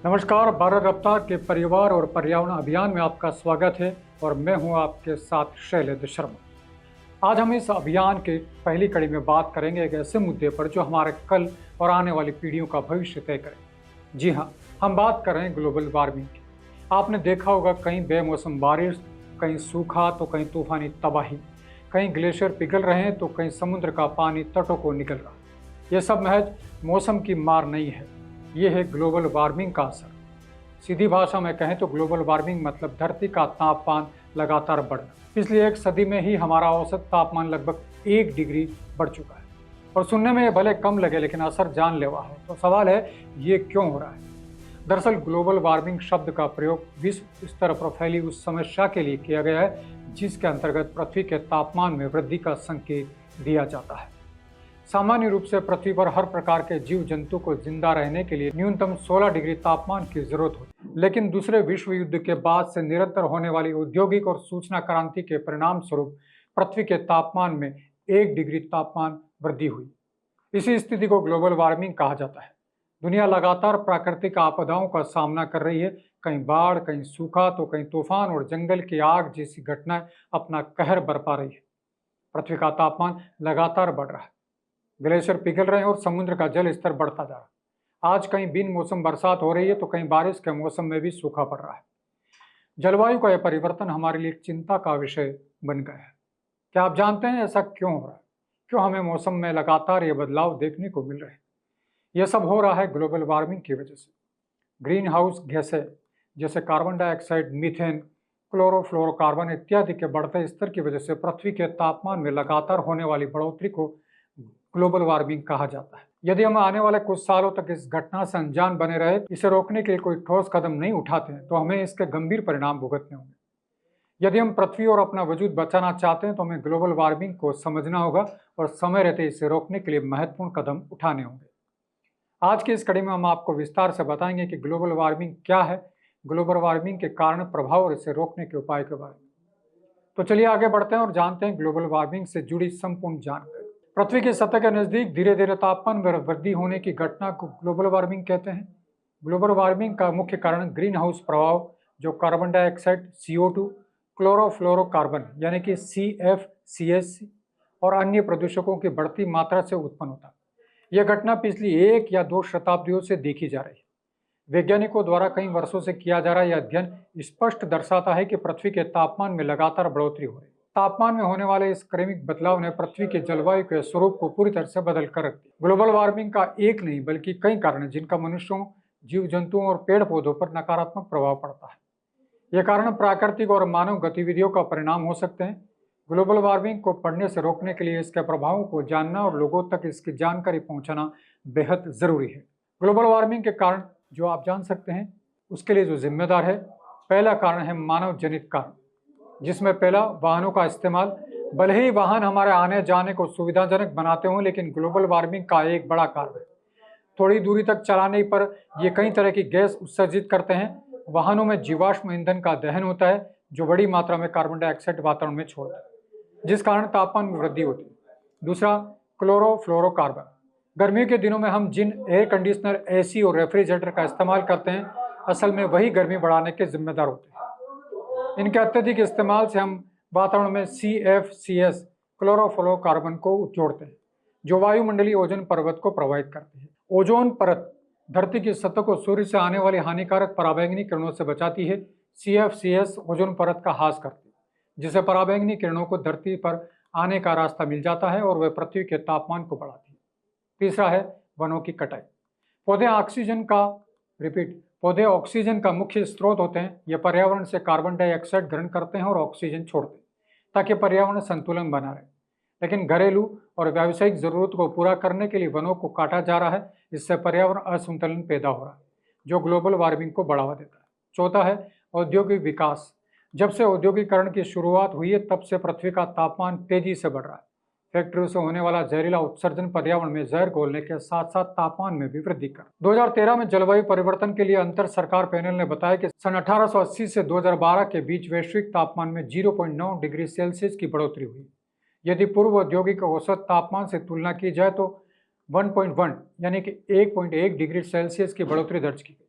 नमस्कार, भारत रफ्तार के परिवार और पर्यावरण अभियान में आपका स्वागत है और मैं हूं आपके साथ शैलेंद्र शर्मा। आज हम इस अभियान के पहली कड़ी में बात करेंगे एक ऐसे मुद्दे पर जो हमारे कल और आने वाली पीढ़ियों का भविष्य तय करे। जी हाँ, हम बात कर रहे हैं ग्लोबल वार्मिंग की। आपने देखा होगा कहीं बेमौसम बारिश, कहीं सूखा तो कहीं तूफानी तबाही, कहीं ग्लेशियर पिघल रहे हैं तो कहीं समुद्र का पानी तटों को निकल रहा है। ये सब महज मौसम की मार नहीं है, ये है ग्लोबल वार्मिंग का असर। सीधी भाषा में कहें तो ग्लोबल वार्मिंग मतलब धरती का तापमान लगातार बढ़ना। पिछली एक सदी में ही हमारा औसत तापमान लगभग 1 डिग्री बढ़ चुका है और सुनने में ये भले कम लगे लेकिन असर जानलेवा है। तो सवाल है, ये क्यों हो रहा है? दरअसल ग्लोबल वार्मिंग शब्द का प्रयोग विश्व स्तर पर फैली उस समस्या के लिए किया गया है जिसके अंतर्गत पृथ्वी के तापमान में वृद्धि का संकेत दिया जाता है। सामान्य रूप से पृथ्वी पर हर प्रकार के जीव जंतु को जिंदा रहने के लिए न्यूनतम 16 डिग्री तापमान की जरूरत होती है, लेकिन दूसरे विश्व युद्ध के बाद से निरंतर होने वाली औद्योगिक और सूचना क्रांति के परिणाम स्वरूप पृथ्वी के तापमान में 1 डिग्री तापमान वृद्धि हुई। इसी स्थिति को ग्लोबल वार्मिंग कहा जाता है। दुनिया लगातार प्राकृतिक आपदाओं का सामना कर रही है, कहीं बाढ़, कहीं सूखा तो कहीं तूफान और जंगल की आग जैसी घटनाएं अपना कहर बरपा रही है। पृथ्वी का तापमान लगातार बढ़ रहा है, ग्लेशियर पिघल रहे हैं और समुद्र का जल स्तर बढ़ता जा रहा है। आज कहीं बिन मौसम बरसात हो रही है तो कहीं बारिश के मौसम में भी सूखा पड़ रहा है। जलवायु का यह परिवर्तन हमारे लिए एक चिंता का विषय बन गया है। क्या आप जानते हैं ऐसा क्यों हो रहा है? क्यों हमें मौसम में लगातार ये बदलाव देखने को मिल रहे हैं? यह सब हो रहा है ग्लोबल वार्मिंग की वजह से। ग्रीन हाउस गैसें जैसे कार्बन डाइऑक्साइड, मीथेन, क्लोरोफ्लोरोकार्बन इत्यादि के बढ़ते स्तर की वजह से पृथ्वी के तापमान में लगातार होने वाली बढ़ोतरी को ग्लोबल वार्मिंग कहा जाता है। यदि हम आने वाले कुछ सालों तक इस घटना से अनजान बने रहे, इसे रोकने के लिए कोई ठोस कदम नहीं उठाते हैं तो हमें इसके गंभीर परिणाम भुगतने होंगे। यदि हम पृथ्वी और अपना वजूद बचाना चाहते हैं तो हमें ग्लोबल वार्मिंग को समझना होगा और समय रहते इसे रोकने के लिए महत्वपूर्ण कदम उठाने होंगे। आज की इस कड़ी में हम आपको विस्तार से बताएंगे कि ग्लोबल वार्मिंग क्या है, ग्लोबल वार्मिंग के कारण, प्रभाव और इसे रोकने के उपाय के बारे में। तो चलिए आगे बढ़ते हैं और जानते हैं ग्लोबल वार्मिंग से जुड़ी संपूर्ण जानकारी। पृथ्वी की सतह के नजदीक धीरे धीरे तापमान में वृद्धि होने की घटना को ग्लोबल वार्मिंग कहते हैं। ग्लोबल वार्मिंग का मुख्य कारण ग्रीन हाउस प्रभाव, जो कार्बन डाइऑक्साइड, CO2, क्लोरोफ्लोरोकार्बन यानी कि CFCs और अन्य प्रदूषकों की बढ़ती मात्रा से उत्पन्न होता है। यह घटना पिछली 1 या 2 शताब्दियों से देखी जा रही है। वैज्ञानिकों द्वारा कई वर्षों से किया जा रहा यह अध्ययन स्पष्ट दर्शाता है कि पृथ्वी के तापमान में लगातार बढ़ोतरी हो रही है। तापमान में होने वाले इस क्रमिक बदलाव ने पृथ्वी के जलवायु के स्वरूप को पूरी तरह से बदल कर रख दिया। ग्लोबल वार्मिंग का एक नहीं बल्कि कई कारण हैं जिनका मनुष्यों, जीव जंतुओं और पेड़ पौधों पर नकारात्मक प्रभाव पड़ता है। ये कारण प्राकृतिक और मानव गतिविधियों का परिणाम हो सकते हैं। ग्लोबल वार्मिंग को पढ़ने से रोकने के लिए इसके प्रभावों को जानना और लोगों तक इसकी जानकारी पहुंचाना बेहद जरूरी है। ग्लोबल वार्मिंग के कारण जो आप जान सकते हैं, उसके लिए जो जिम्मेदार है, पहला कारण है मानव जनित कारण, जिसमें पहला वाहनों का इस्तेमाल। भले ही वाहन हमारे आने जाने को सुविधाजनक बनाते हों, लेकिन ग्लोबल वार्मिंग का एक बड़ा कारण है। थोड़ी दूरी तक चलाने पर ये कई तरह की गैस उत्सर्जित करते हैं। वाहनों में जीवाश्म ईंधन का दहन होता है जो बड़ी मात्रा में कार्बन डाइऑक्साइड वातावरण में छोड़ता है, जिस कारण तापमान में वृद्धि होती है। दूसरा, क्लोरोफ्लोरोकार्बन। गर्मियों के दिनों में हम जिन एयर कंडीशनर, AC और रेफ्रिजरेटर का इस्तेमाल करते हैं, असल में वही गर्मी बढ़ाने के जिम्मेदार होते हैं। इनके अत्यधिक इस्तेमाल से हम वातावरण में CFCs, क्लोरोफ्लोरोकार्बन को जोड़ते हैं, जो वायुमंडलीय ओजोन परत को प्रभावित करते हैं। ओजोन परत धरती की सतह को सूर्य से आने वाली हानिकारक पराबैंगनी किरणों से बचाती है। CFCs ओजोन परत का ह्रास करती है, जिससे पराबैंगनी किरणों को धरती पर आने का रास्ता मिल जाता है और वह पृथ्वी के तापमान को बढ़ाती है। तीसरा है वनों की कटाई। पौधे ऑक्सीजन का मुख्य स्रोत होते हैं। ये पर्यावरण से कार्बन डाइऑक्साइड ग्रहण करते हैं और ऑक्सीजन छोड़ते हैं ताकि पर्यावरण संतुलन बना रहे। लेकिन घरेलू और व्यावसायिक जरूरत को पूरा करने के लिए वनों को काटा जा रहा है। इससे पर्यावरण असंतुलन पैदा हो रहा है, जो ग्लोबल वार्मिंग को बढ़ावा देता है। चौथा है औद्योगिक विकास। जब से औद्योगिकरण की शुरुआत हुई है, तब से पृथ्वी का तापमान तेजी से बढ़ रहा है। फैक्ट्रियों से होने वाला जहरीला उत्सर्जन पर्यावरण में जहर घोलने के साथ साथ तापमान में भी वृद्धि कर। 2013 में जलवायु परिवर्तन के लिए अंतर सरकार पैनल ने बताया कि सन 1880 से 2012 के बीच वैश्विक तापमान में 0.9 डिग्री सेल्सियस की बढ़ोतरी हुई। यदि पूर्व औद्योगिक औसत तापमान से तुलना की जाए तो 1.1 यानी कि 1.1 डिग्री सेल्सियस की बढ़ोतरी दर्ज की गई।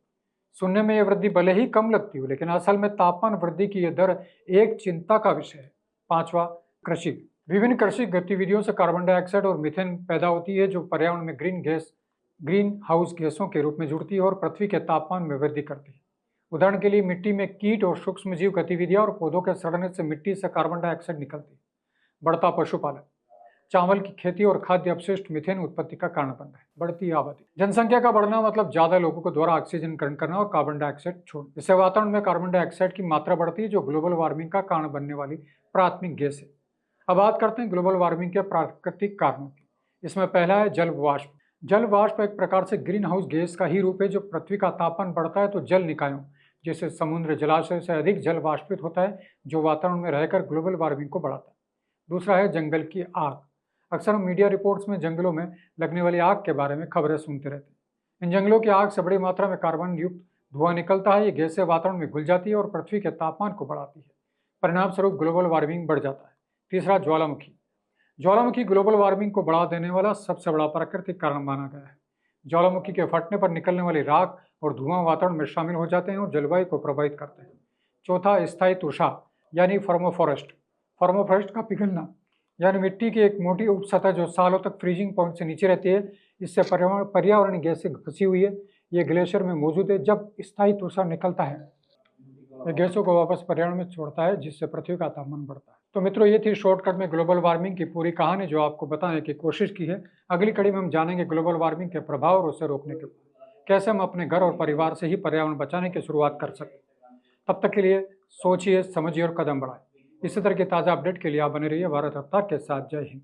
सुनने में ये वृद्धि भले ही कम लगती हो, लेकिन असल में तापमान वृद्धि की यह दर एक चिंता का विषय है। पांचवा, कृषि। विभिन्न कृषि गतिविधियों से कार्बन डाइऑक्साइड और मीथेन पैदा होती है, जो पर्यावरण में ग्रीन हाउस गैसों के रूप में जुड़ती है और पृथ्वी के तापमान में वृद्धि करती है। उदाहरण के लिए मिट्टी में कीट और सूक्ष्म जीव गतिविधियां और पौधों के सड़ने से मिट्टी से कार्बन डाइऑक्साइड निकलती है। बढ़ता पशुपालन। चावल की खेती और खाद्य अपशिष्ट मीथेन उत्पत्ति का कारण बन रहे हैं। बढ़ती आबादी। जनसंख्या का बढ़ना मतलब ज्यादा लोगों को द्वारा ऑक्सीजन ग्रहण करना और कार्बन डाइऑक्साइड छोड़ना। इससे वातावरण में कार्बन डाइऑक्साइड की मात्रा बढ़ती है, जो ग्लोबल वार्मिंग का कारण बनने वाली प्राथमिक गैस है। अब बात करते हैं ग्लोबल वार्मिंग के प्राकृतिक कारणों की। इसमें पहला है जल वाष्प। जल वाष्प एक प्रकार से ग्रीन हाउस गैस का ही रूप है। जो पृथ्वी का तापमान बढ़ता है तो जल निकायों जैसे समुद्र जलाशय से अधिक जल वाष्पित होता है, जो वातावरण में रहकर ग्लोबल वार्मिंग को बढ़ाता है। दूसरा है जंगल की आग। अक्सर हम मीडिया रिपोर्ट्स में जंगलों में लगने वाली आग के बारे में खबरें सुनते रहते हैं। इन जंगलों की आग से बड़ी मात्रा में कार्बन युक्त धुआं निकलता है। ये गैसें वातावरण में घुल जाती है और पृथ्वी के तापमान को बढ़ाती है। परिणाम स्वरूप ग्लोबल वार्मिंग बढ़ जाता है। तीसरा, ज्वालामुखी। ज्वालामुखी ग्लोबल वार्मिंग को बढ़ा देने वाला सबसे बड़ा प्राकृतिक कारण माना गया है। ज्वालामुखी के फटने पर निकलने वाली राख और धुआं वातावरण में शामिल हो जाते हैं और जलवायु को प्रभावित करते हैं। चौथा, स्थायी तुषार यानी फर्मोफॉरेस्ट। फर्मोफॉरेस्ट का पिघलना यानी मिट्टी की एक मोटी उपसतह जो सालों तक फ्रीजिंग पॉइंट से नीचे रहती है, इससे पर्यावरणीय गैसें घुसी हुई है। ये ग्लेशियर में मौजूद है। जब स्थायी तुषार निकलता है, ये गैसों को वापस पर्यावरण में छोड़ता है, जिससे पृथ्वी का तापमान बढ़ता है। तो मित्रों, ये थी शॉर्टकट में ग्लोबल वार्मिंग की पूरी कहानी, जो आपको बताने की कोशिश की है। अगली कड़ी में हम जानेंगे ग्लोबल वार्मिंग के प्रभाव और उसे रोकने के उपाय। कैसे हम अपने घर और परिवार से ही पर्यावरण बचाने की शुरुआत कर सकते हैं। तब तक के लिए सोचिए, समझिए और कदम बढ़ाएं। इसी तरह की ताज़ा अपडेट के लिए आप बने रहिए भारत रफ्तार के साथ। जय हिंद।